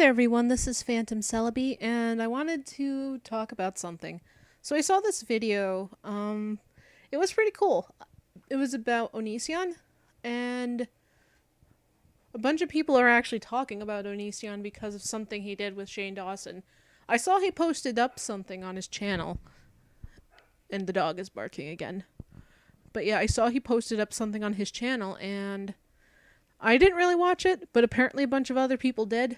there, everyone. This is Phantom Celebi, and I wanted to talk about something. So I saw this video. It was pretty cool. It was about Onision, and a bunch of people are actually talking about Onision because of something he did with Shane Dawson. I saw he posted up something on his channel, and the dog is barking again. But yeah, I saw he posted up something on his channel, and I didn't really watch it, but apparently a bunch of other people did.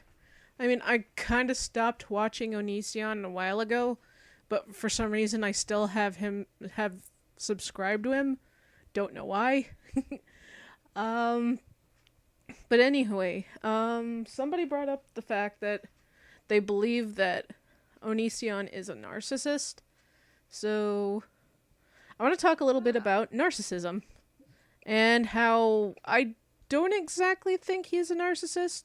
I mean, I kind of stopped watching Onision a while ago, but for some reason I still have subscribed to him. Don't know why. um, but anyway, somebody brought up the fact that they believe that Onision is a narcissist. So I want to talk a little bit about narcissism and how I don't exactly think he's a narcissist,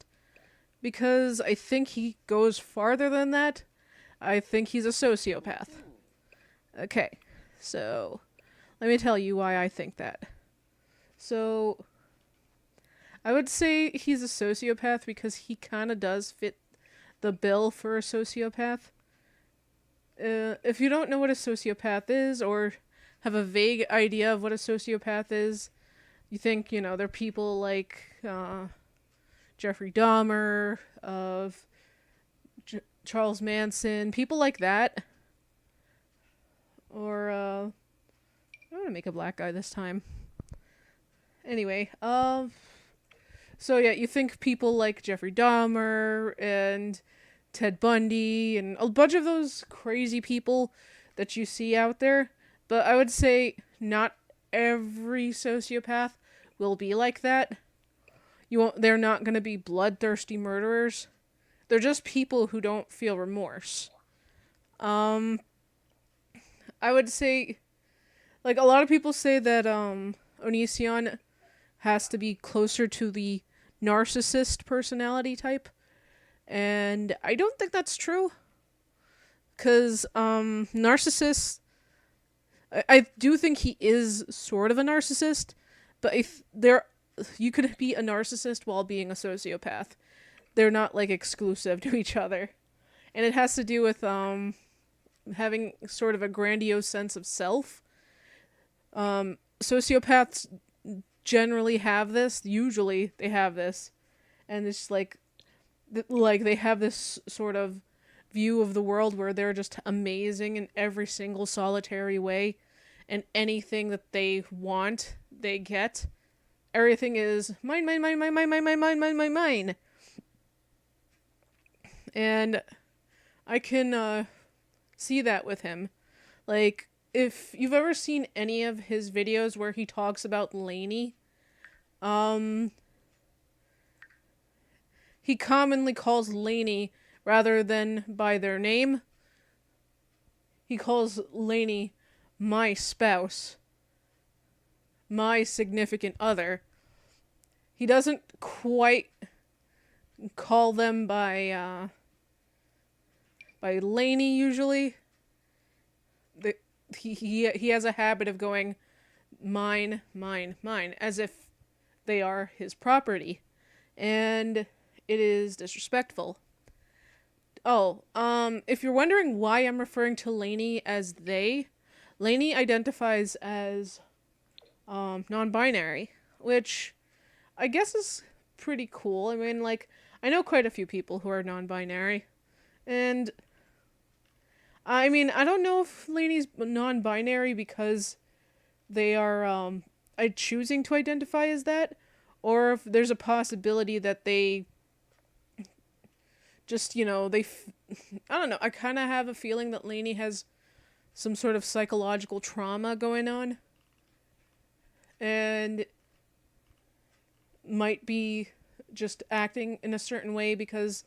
because I think he goes farther than that. I think he's a sociopath. Okay, so let me tell you why I think that. So I would say he's a sociopath because he kind of does fit the bill for a sociopath. If you don't know what a sociopath is, or have a vague idea of what a sociopath is, you think, they're people like Jeffrey Dahmer, of Charles Manson, people like that. Or, I'm gonna make a black guy this time. Anyway, so yeah, you think people like Jeffrey Dahmer and Ted Bundy and a bunch of those crazy people that you see out there, but I would say not every sociopath will be like that. They're not going to be bloodthirsty murderers. They're just people who don't feel remorse. I would say, like, a lot of people say that Onision has to be closer to the narcissist personality type, and I don't think that's true. Because narcissists, I do think he is sort of a narcissist, but if you could be a narcissist while being a sociopath. They're not, like, exclusive to each other. And it has to do with having sort of a grandiose sense of self. Sociopaths generally have this. Usually they have this. And it's like they have this sort of view of the world where they're just amazing in every single solitary way. And anything that they want, they get. Everything is mine, mine, mine, mine, mine, mine, mine, mine, mine, mine, mine. And I can see that with him. Like, if you've ever seen any of his videos where he talks about Lainey, he commonly calls Lainey, rather than by their name, he calls Lainey my spouse, my significant other. He doesn't quite call them by Lainey usually. He has a habit of going mine, mine, mine, as if they are his property, and it is disrespectful. Oh, if you're wondering why I'm referring to Lainey as they, Lainey identifies as non-binary, which I guess is pretty cool. I mean, like, I know quite a few people who are non-binary, and I mean, I don't know if Lainey's non-binary because they are choosing to identify as that, or if there's a possibility that they just, I don't know. I kind of have a feeling that Lainey has some sort of psychological trauma going on, and might be just acting in a certain way because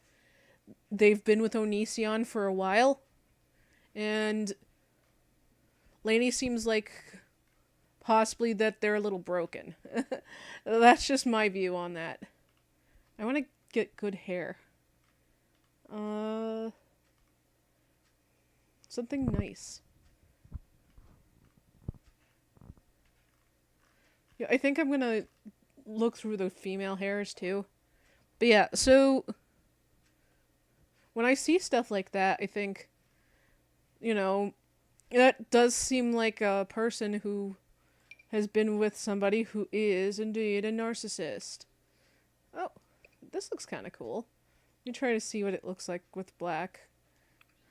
they've been with Onision for a while. And Lainey seems like possibly that they're a little broken. That's just my view on that. I want to get good hair. Something nice. Yeah, I think I'm gonna look through the female hairs too. But yeah, so when I see stuff like that, I think, you know, that does seem like a person who has been with somebody who is indeed a narcissist. Oh, this looks kind of cool. Let me try to see what it looks like with black.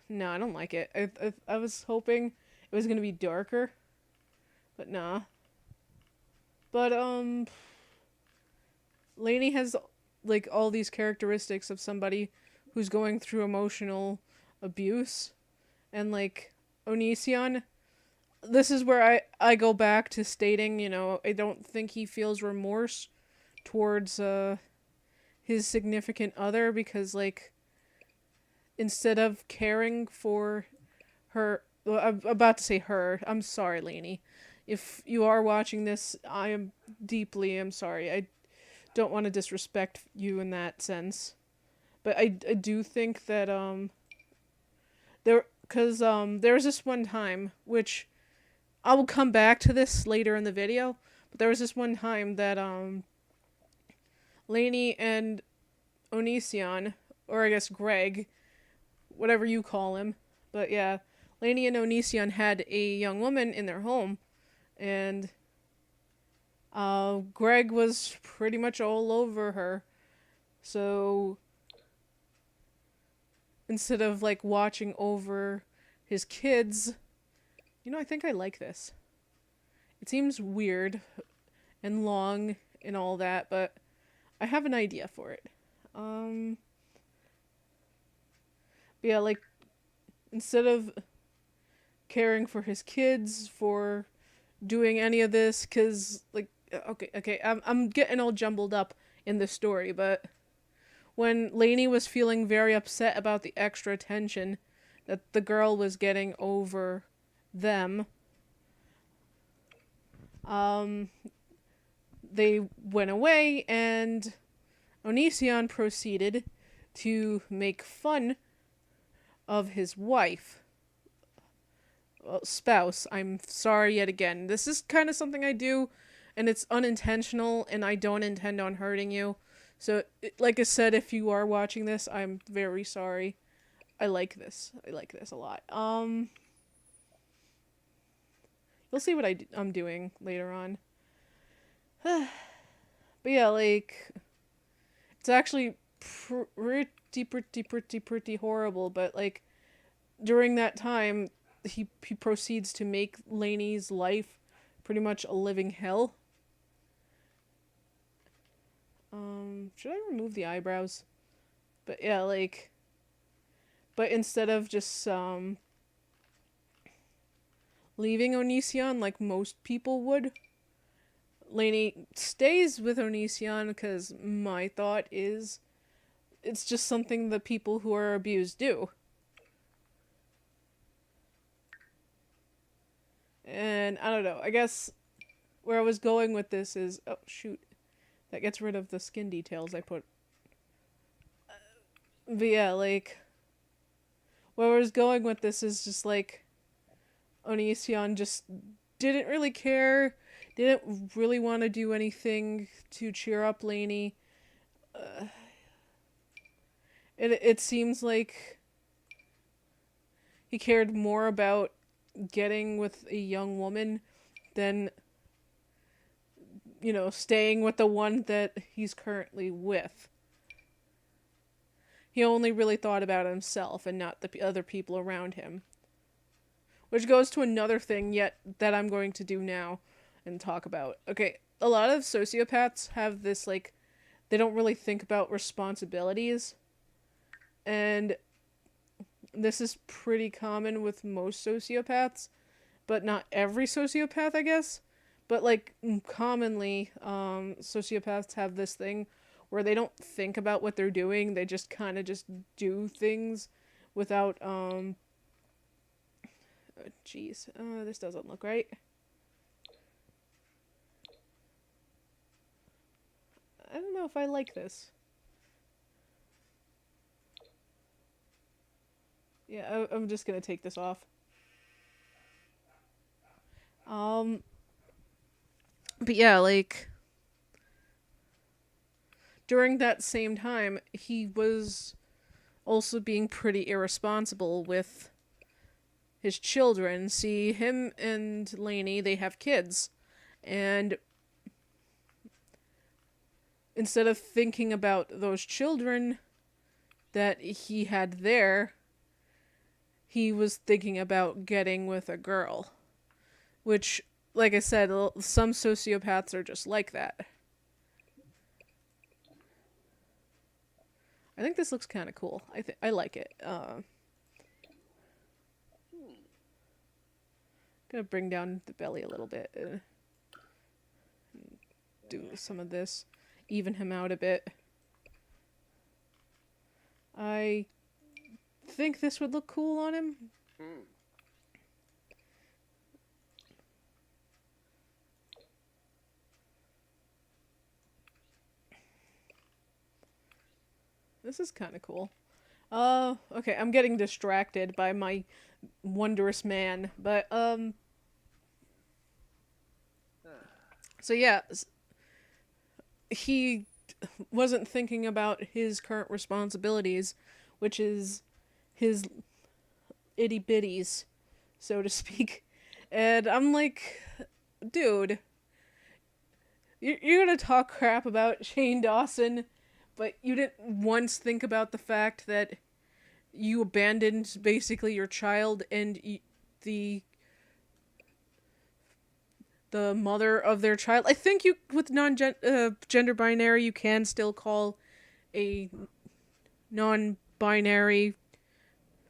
No, I don't like it. I was hoping it was gonna be darker, but nah. But Lainey has like all these characteristics of somebody who's going through emotional abuse, and like Onision, this is where I go back to stating, I don't think he feels remorse towards his significant other, because like instead of caring for her, well, I'm about to say her. I'm sorry, Lainey. If you are watching this, I'm sorry. I don't want to disrespect you in that sense. But I do think that there was this one time, which I will come back to this later in the video, but there was this one time that Lainey and Onision, or I guess Greg, whatever you call him, but yeah, Lainey and Onision had a young woman in their home, and Greg was pretty much all over her. So instead of like watching over his kids, I think I like this. It seems weird and long and all that, but I have an idea for it. Yeah, like instead of caring for his kids, for doing any of this, because like okay, I'm getting all jumbled up in this story, but when Lainey was feeling very upset about the extra attention that the girl was getting over them, they went away, and Onision proceeded to make fun of his wife. Well, spouse. I'm sorry yet again. This is kind of something I do, and it's unintentional, and I don't intend on hurting you. So, like I said, if you are watching this, I'm very sorry. I like this. I like this a lot. You'll see what I'm doing later on. But yeah, like, it's actually pretty horrible, but like, during that time, he proceeds to make Lainey's life pretty much a living hell. Should I remove the eyebrows? But yeah, like, but instead of just leaving Onision like most people would, Lainey stays with Onision because my thought is it's just something that people who are abused do. And I don't know, I guess where I was going with this is, oh shoot, that gets rid of the skin details I put. But yeah, like, where I was going with this is just like, Onision just didn't really care, didn't really want to do anything to cheer up Lainey. It seems like he cared more about getting with a young woman than, staying with the one that he's currently with. He only really thought about himself and not the other people around him. Which goes to another thing yet that I'm going to do now and talk about. Okay, a lot of sociopaths have this, like, they don't really think about responsibilities. And this is pretty common with most sociopaths, but not every sociopath, I guess. But, like, commonly, sociopaths have this thing where they don't think about what they're doing. They just kind of just do things without, jeez. This doesn't look right. I don't know if I like this. Yeah, I'm just gonna take this off. But yeah, like, during that same time, he was also being pretty irresponsible with his children. See, him and Lainey, they have kids. And instead of thinking about those children that he had there, he was thinking about getting with a girl. Which, like I said, some sociopaths are just like that. I think this looks kind of cool. I like it. Gonna bring down the belly a little bit. Do some of this. Even him out a bit. I think this would look cool on him. This is kind of cool. Okay, I'm getting distracted by my wondrous man, but, so yeah, he wasn't thinking about his current responsibilities, which is his itty bitties, so to speak. And I'm like, dude, you're gonna talk crap about Shane Dawson, but you didn't once think about the fact that you abandoned basically your child and the mother of their child. I think you, with gender binary, you can still call a non-binary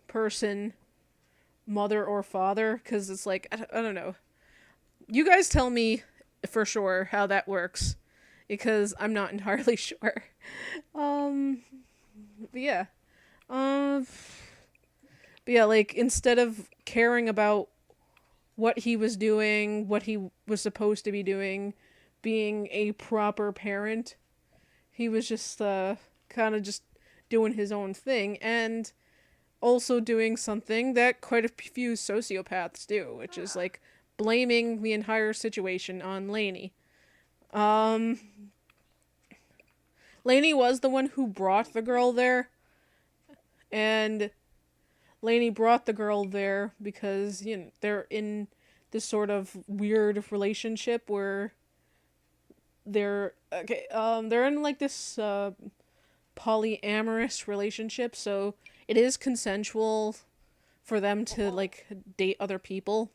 person mother or father, because it's like, I don't know. You guys tell me for sure how that works, because I'm not entirely sure. But yeah. But yeah, like, instead of caring about what he was doing, what he was supposed to be doing, being a proper parent, he was just, kind of just doing his own thing, and also doing something that quite a few sociopaths do, which is, like, blaming the entire situation on Lainey. Lainey was the one who brought the girl there, and Lainey brought the girl there because, you know, they're in this sort of weird relationship where they're in like this polyamorous relationship, so it is consensual for them to like date other people.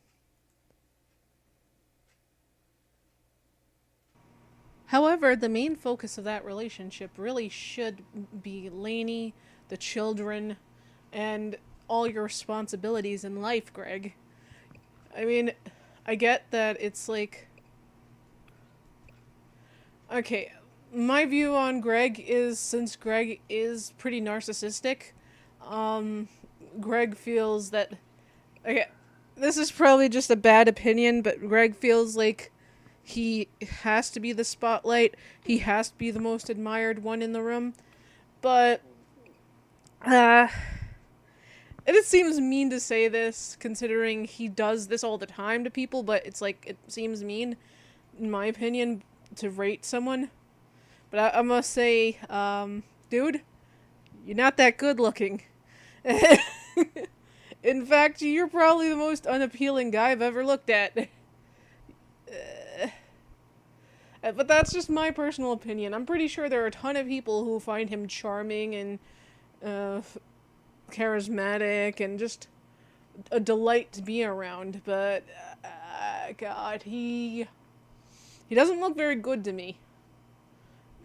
However, the main focus of that relationship really should be Lainey, the children, and all your responsibilities in life, Greg. I mean, I get that it's like... Okay, my view on Greg is, since Greg is pretty narcissistic, Greg feels that... Okay, this is probably just a bad opinion, but Greg feels like he has to be the spotlight, he has to be the most admired one in the room, but... it seems mean to say this, considering he does this all the time to people, but it's like, it seems mean, in my opinion, to rate someone. But I must say, dude, you're not that good looking. In fact, you're probably the most unappealing guy I've ever looked at. But that's just my personal opinion. I'm pretty sure there are a ton of people who find him charming and, charismatic and just a delight to be around, but God, he doesn't look very good to me.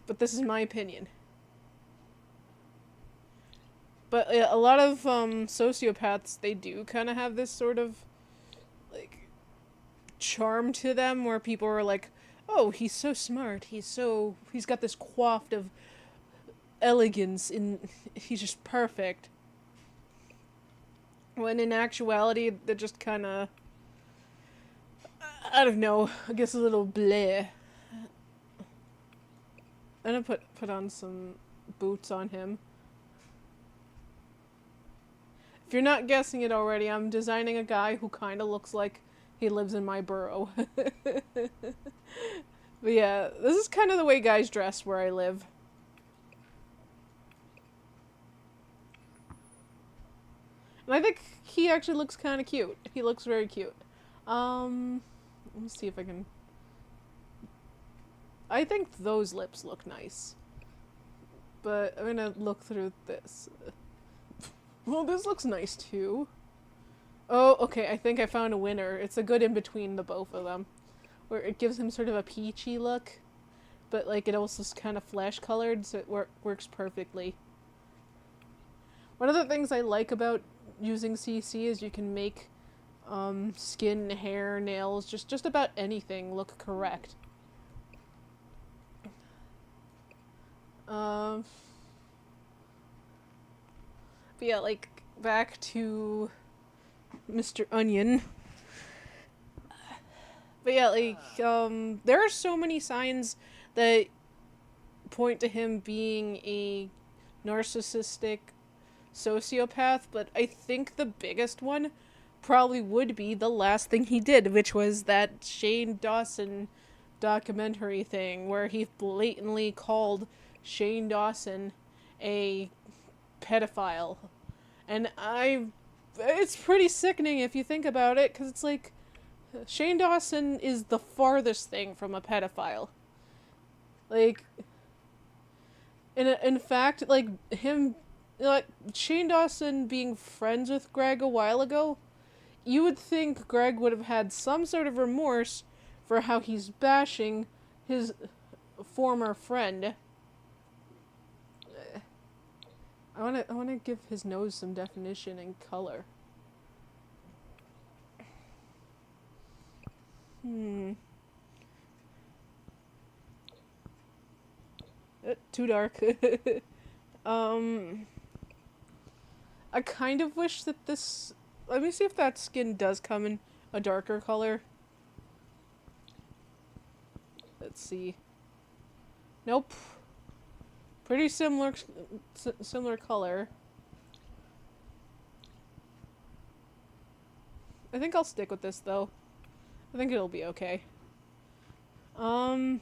But this is my opinion. But a lot of sociopaths, they do kind of have this sort of like charm to them, where people are like, "Oh, he's so smart. He's got this quaff of elegance, he's just perfect." When in actuality, they're just kind of, I don't know, I guess a little bleh. I'm gonna put on some boots on him. If you're not guessing it already, I'm designing a guy who kind of looks like he lives in my borough. But yeah, this is kind of the way guys dress where I live. And I think he actually looks kind of cute. He looks very cute. Let me see if I can... I think those lips look nice. But I'm gonna look through this. Well, this looks nice too. Oh, okay, I think I found a winner. It's a good in-between the both of them. Where it gives him sort of a peachy look, but like it also is kind of flesh-colored, so it works perfectly. One of the things I like about using CC is you can make skin, hair, nails, just about anything look correct. But yeah, like, back to Mr. Onion. But yeah, like, there are so many signs that point to him being a narcissistic sociopath, but I think the biggest one probably would be the last thing he did, which was that Shane Dawson documentary thing, where he blatantly called Shane Dawson a pedophile. And it's pretty sickening if you think about it, because it's like, Shane Dawson is the farthest thing from a pedophile. Like, in fact, like, Shane Dawson being friends with Greg a while ago, you would think Greg would have had some sort of remorse for how he's bashing his former friend. I wanna give his nose some definition and color. Too dark. I kind of wish that this... Let me see if that skin does come in a darker color. Let's see. Nope. Pretty similar color. I think I'll stick with this, though. I think it'll be okay. But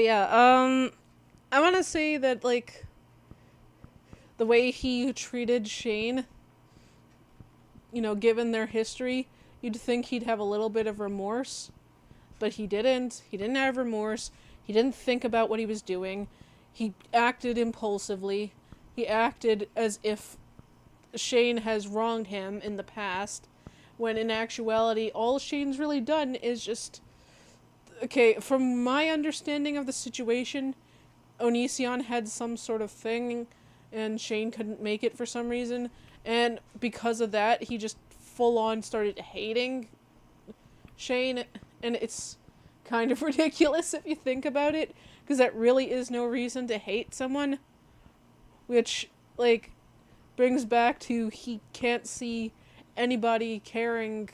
yeah, I want to say that, like, the way he treated Shane, you know, given their history, you'd think he'd have a little bit of remorse, but he didn't. He didn't have remorse. He didn't think about what he was doing. He acted impulsively. He acted as if Shane has wronged him in the past, when in actuality, all Shane's really done is just... Okay, from my understanding of the situation, Onision had some sort of thing, and Shane couldn't make it for some reason, and because of that, he just full-on started hating Shane, and it's kind of ridiculous if you think about it, because that really is no reason to hate someone, which, like, brings back to he can't see anybody caring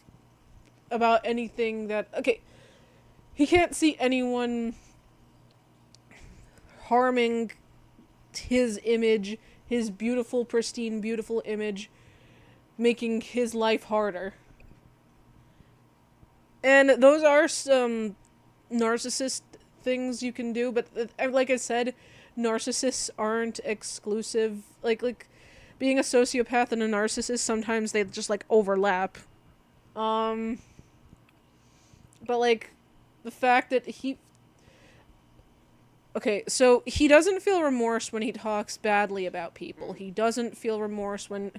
about anything that... Okay, he can't see anyone harming his image, his beautiful, pristine, beautiful image, making his life harder. And those are some narcissist things you can do, but like I said, narcissists aren't exclusive. Like being a sociopath and a narcissist, sometimes they just, like, overlap. But, like, the fact that he... Okay, so he doesn't feel remorse when he talks badly about people. He doesn't feel remorse when...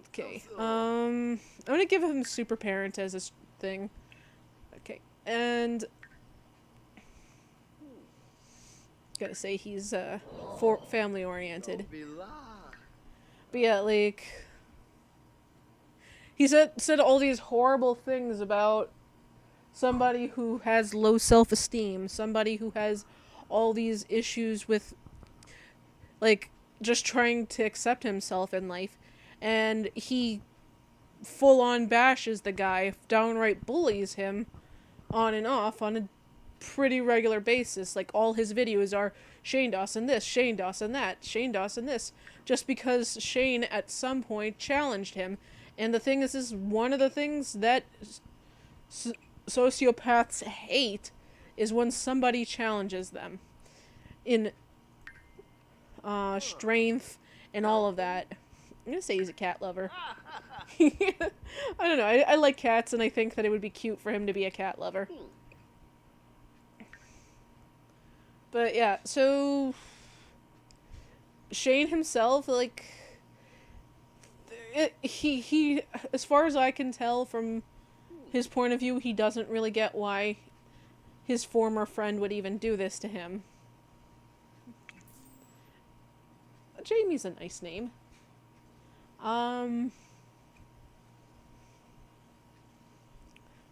Okay, I'm gonna give him super parent as his thing. Okay, and... Gotta say he's, family-oriented. But yeah, like... He said all these horrible things about somebody who has low self-esteem, somebody who has all these issues with, like, just trying to accept himself in life, and he full-on bashes the guy, downright bullies him on and off on a pretty regular basis. Like, all his videos are Shane Dawson this, Shane Dawson that, Shane Dawson this, just because Shane at some point challenged him And the thing is one of the things that sociopaths hate is when somebody challenges them in strength and all of that. I'm gonna say he's a cat lover. I don't know. I like cats, and I think that it would be cute for him to be a cat lover. But yeah, so Shane himself, like, he, as far as I can tell from his point of view, he doesn't really get why his former friend would even do this to him. Jamie's a nice name.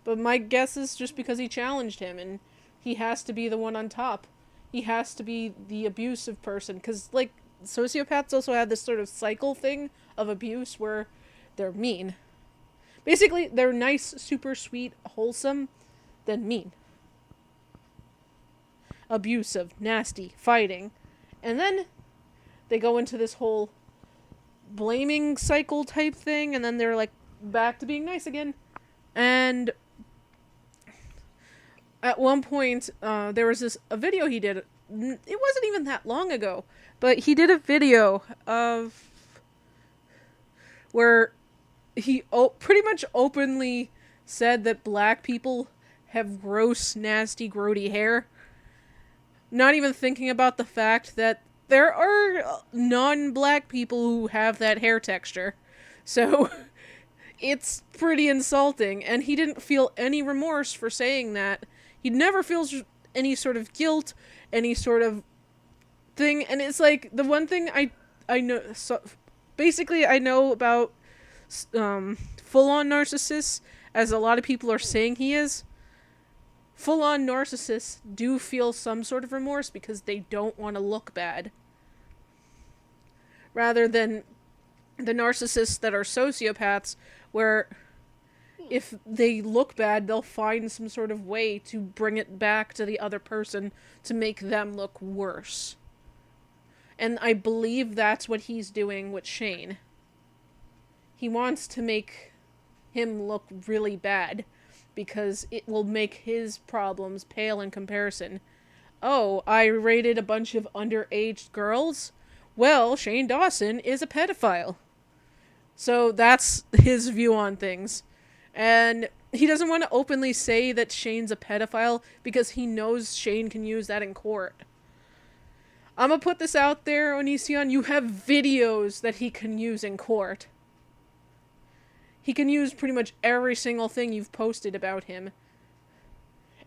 But my guess is just because he challenged him, and he has to be the one on top. He has to be the abusive person, because, like, sociopaths also have this sort of cycle thing of abuse where they're mean. Basically, they're nice, super sweet, wholesome, then mean. Abusive, nasty, fighting. And then they go into this whole blaming cycle type thing, and then they're, like, back to being nice again. And at one point, there was a video he did. It wasn't even that long ago, but he did a video of where he pretty much openly said that black people have gross, nasty, grody hair. Not even thinking about the fact that there are non-black people who have that hair texture. So it's pretty insulting, and he didn't feel any remorse for saying that. He never feels any sort of guilt, any sort of thing, and it's like, the one thing I know, so basically I know about full-on narcissists, as a lot of people are saying he is. Full-on narcissists do feel some sort of remorse because they don't want to look bad. Rather than the narcissists that are sociopaths, where if they look bad, they'll find some sort of way to bring it back to the other person to make them look worse. And I believe that's what he's doing with Shane. He wants to make him look really bad, because it will make his problems pale in comparison. Oh, I rated a bunch of underage girls? Well, Shane Dawson is a pedophile. So that's his view on things. And he doesn't want to openly say that Shane's a pedophile because he knows Shane can use that in court. I'm gonna put this out there, Onision. You have videos that he can use in court. He can use pretty much every single thing you've posted about him.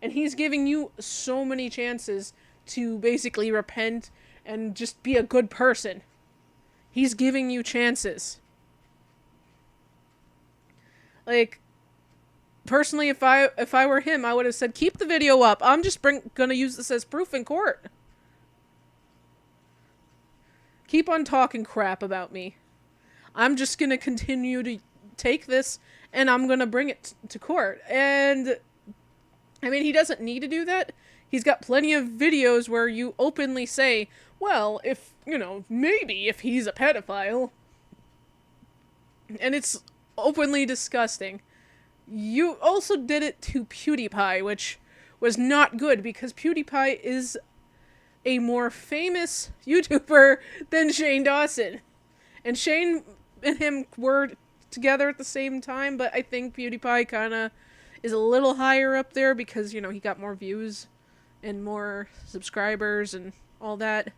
And he's giving you so many chances to basically repent and just be a good person. He's giving you chances. Like, personally, if I were him, I would have said, keep the video up. I'm just gonna use this as proof in court. Keep on talking crap about me. I'm just gonna continue to take this, and I'm gonna bring it to court. And, I mean, he doesn't need to do that. He's got plenty of videos where you openly say, well, if, maybe if he's a pedophile. And it's openly disgusting. You also did it to PewDiePie, which was not good, because PewDiePie is a more famous YouTuber than Shane Dawson. And Shane and him were together at the same time, but I think PewDiePie kind of is a little higher up there because, he got more views and more subscribers and all that.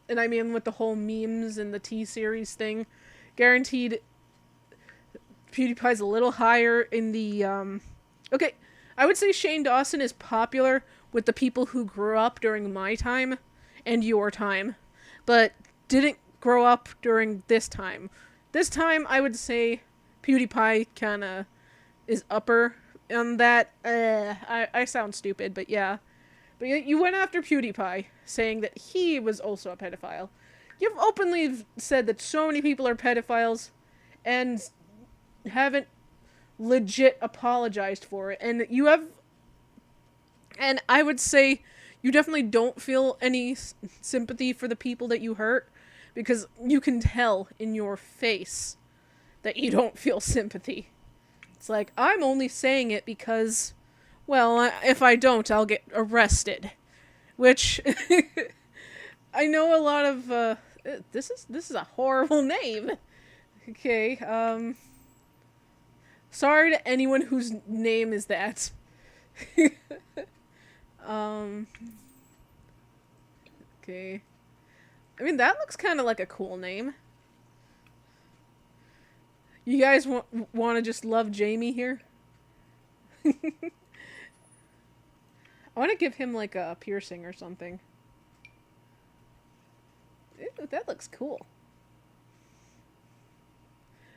And I mean, with the whole memes and the T-Series thing, guaranteed PewDiePie's a little higher in the, okay, I would say Shane Dawson is popular with the people who grew up during my time and your time, but didn't grow up during this time. This time, I would say PewDiePie kind of is upper on that. I sound stupid, but yeah. But you went after PewDiePie, saying that he was also a pedophile. You've openly said that so many people are pedophiles, and haven't legit apologized for it. And you have... And I would say you definitely don't feel any sympathy for the people that you hurt, because you can tell in your face that you don't feel sympathy. It's like, I'm only saying it because, well, if I don't, I'll get arrested. Which, I know a lot of, this is a horrible name. Okay, sorry to anyone whose name is that. um, okay. I mean, that looks kind of like a cool name. You guys want to just love Jamie here? I want to give him like a piercing or something. Ew, that looks cool.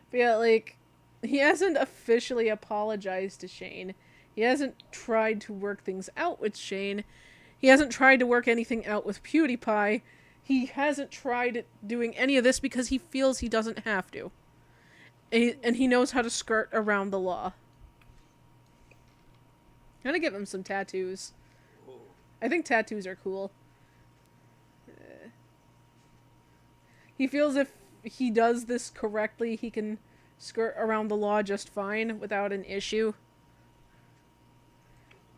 But yeah, like, he hasn't officially apologized to Shane. He hasn't tried to work things out with Shane. He hasn't tried to work anything out with PewDiePie. He hasn't tried doing any of this because he feels he doesn't have to. And he knows how to skirt around the law. I'm gonna give him some tattoos. I think tattoos are cool. He feels if he does this correctly, he can skirt around the law just fine without an issue.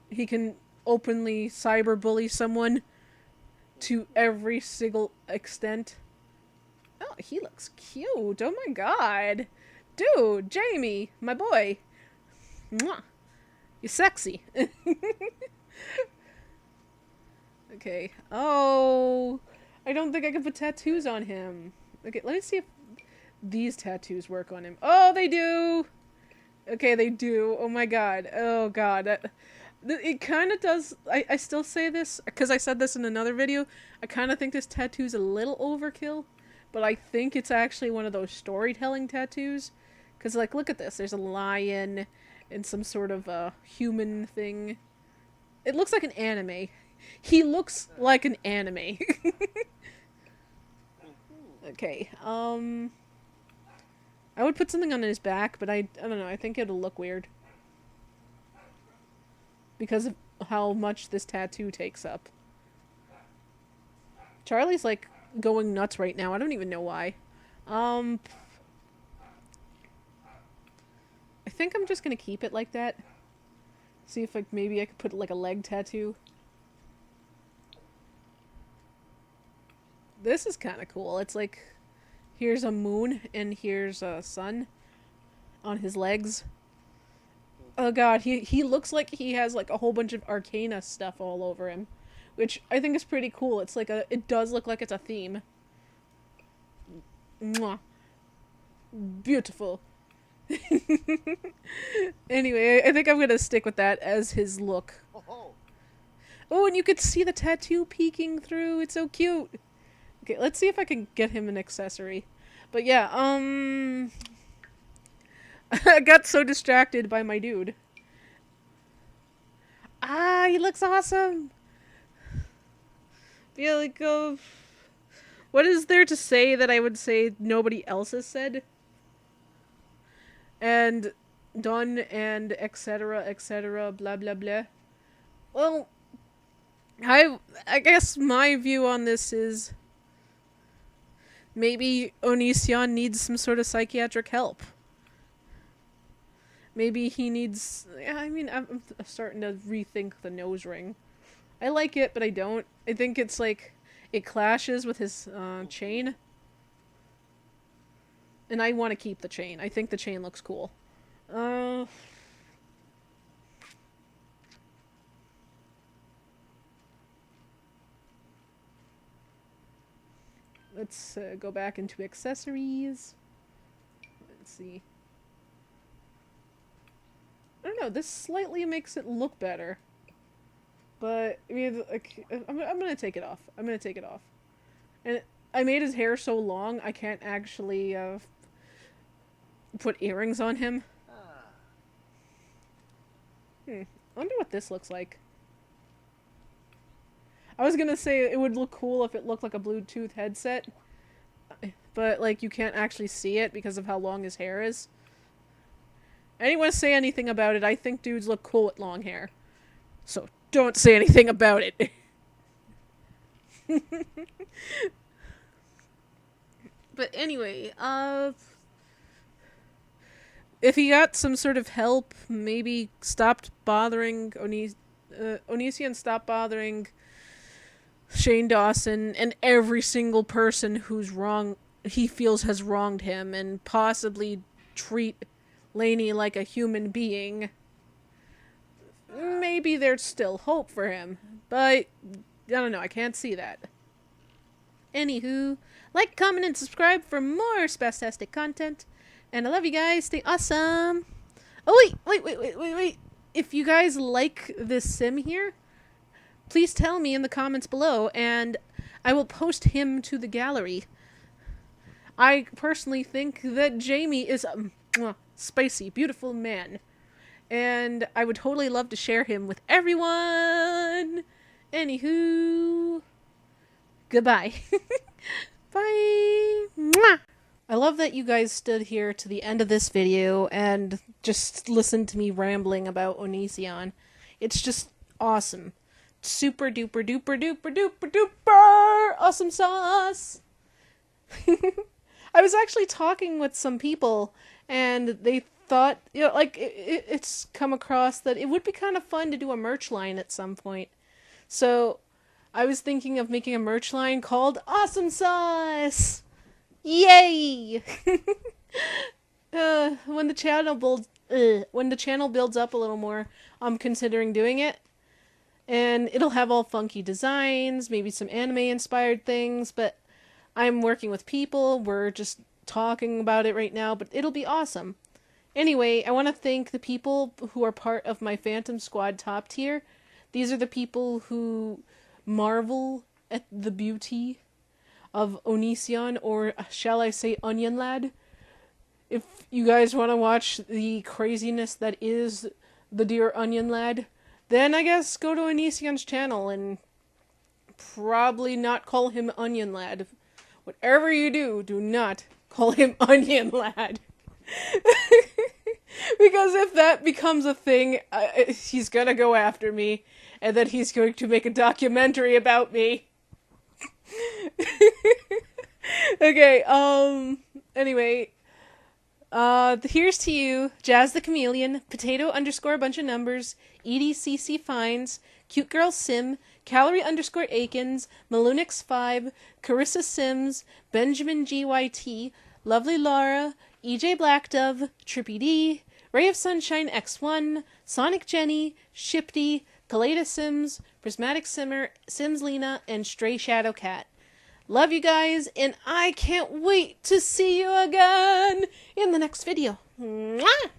He can openly cyberbully someone to every single extent. Oh, he looks cute. Oh my god. Dude, Jamie, my boy. Mwah. You're sexy. Okay. Oh, I don't think I can put tattoos on him. Okay, let me see if these tattoos work on him. Oh, they do! Okay, they do. Oh my god. Oh god. It kind of does. I still say this, because I said this in another video. I kind of think this tattoo's a little overkill. But I think it's actually one of those storytelling tattoos. Because, like, look at this. There's a lion and some sort of human thing. It looks like an anime. He looks like an anime. Okay, I would put something on his back, but I don't know, I think it'll look weird. Because of how much this tattoo takes up. Charlie's, like, going nuts right now. I don't even know why. I think I'm just gonna keep it like that. See if, like, maybe I could put, like, a leg tattoo. This is kind of cool. It's like, here's a moon and here's a sun on his legs. Oh god, he looks like he has like a whole bunch of Arcana stuff all over him, which I think is pretty cool. It's like it does look like it's a theme. Mwah. Beautiful. Anyway, I think I'm gonna stick with that as his look. Oh, and you could see the tattoo peeking through. It's so cute. Okay, let's see if I can get him an accessory. But yeah, I got so distracted by my dude. Ah, he looks awesome! Feel like, what is there to say that I would say nobody else has said? And done, and etc., blah blah blah. Well, I guess my view on this is maybe Onision needs some sort of psychiatric help. Maybe he needs... I mean, I'm starting to rethink the nose ring. I like it, but I don't. I think it's like... It clashes with his chain. And I want to keep the chain. I think the chain looks cool. Let's go back into accessories. Let's see. I don't know, this slightly makes it look better. But, I mean, like, I'm gonna take it off. I'm gonna take it off. And I made his hair so long, I can't actually, put earrings on him. I wonder what this looks like. I was gonna say it would look cool if it looked like a Bluetooth headset. But, like, you can't actually see it because of how long his hair is. Anyone say anything about it, I think dudes look cool with long hair. So, don't say anything about it. But anyway, if he got some sort of help, maybe stopped bothering Onision stopped bothering Shane Dawson and every single person who's wrong he feels has wronged him, and possibly treat Lainey like a human being, maybe there's still hope for him. But I don't know, I can't see that. Anywho, like, comment, and subscribe for more Spastastic content. And I love you guys. Stay awesome. Oh, wait. If you guys like this sim here, please tell me in the comments below, and I will post him to the gallery. I personally think that Jamie is a spicy, beautiful man. And I would totally love to share him with everyone. Anywho, goodbye. Bye. Mwah. I love that you guys stood here to the end of this video and just listened to me rambling about Onision. It's just awesome. Super duper duper duper duper duper awesome sauce. I was actually talking with some people, and they thought, you know, like, it's come across that it would be kind of fun to do a merch line at some point. So I was thinking of making a merch line called Awesome Sauce. Yay! When the channel builds up a little more, I'm considering doing it. And it'll have all funky designs, maybe some anime-inspired things, but I'm working with people, we're just talking about it right now, but it'll be awesome. Anyway, I want to thank the people who are part of my Phantom Squad top tier. These are the people who marvel at the beauty of Onision, or shall I say Onion Lad. If you guys want to watch the craziness that is the dear Onion Lad, then I guess go to Onision's channel and probably not call him Onion Lad. Whatever you do, do not call him Onion Lad. Because if that becomes a thing, he's gonna go after me, and then he's going to make a documentary about me. Okay, anyway, here's to you, Jazz the Chameleon, Potato _ bunch of numbers, EDCC Fines, Cute Girl Sim, Calorie _ Akins, Malunix5, Carissa Sims, Benjamin GYT, Lovely Laura, EJ Black Dove, Trippy D, Ray of Sunshine X1, Sonic Jenny, Shifty, Kaleda Sims, Prismatic Simmer, Sims Lena, and Stray Shadow Cat. Love you guys, and I can't wait to see you again in the next video. Mwah!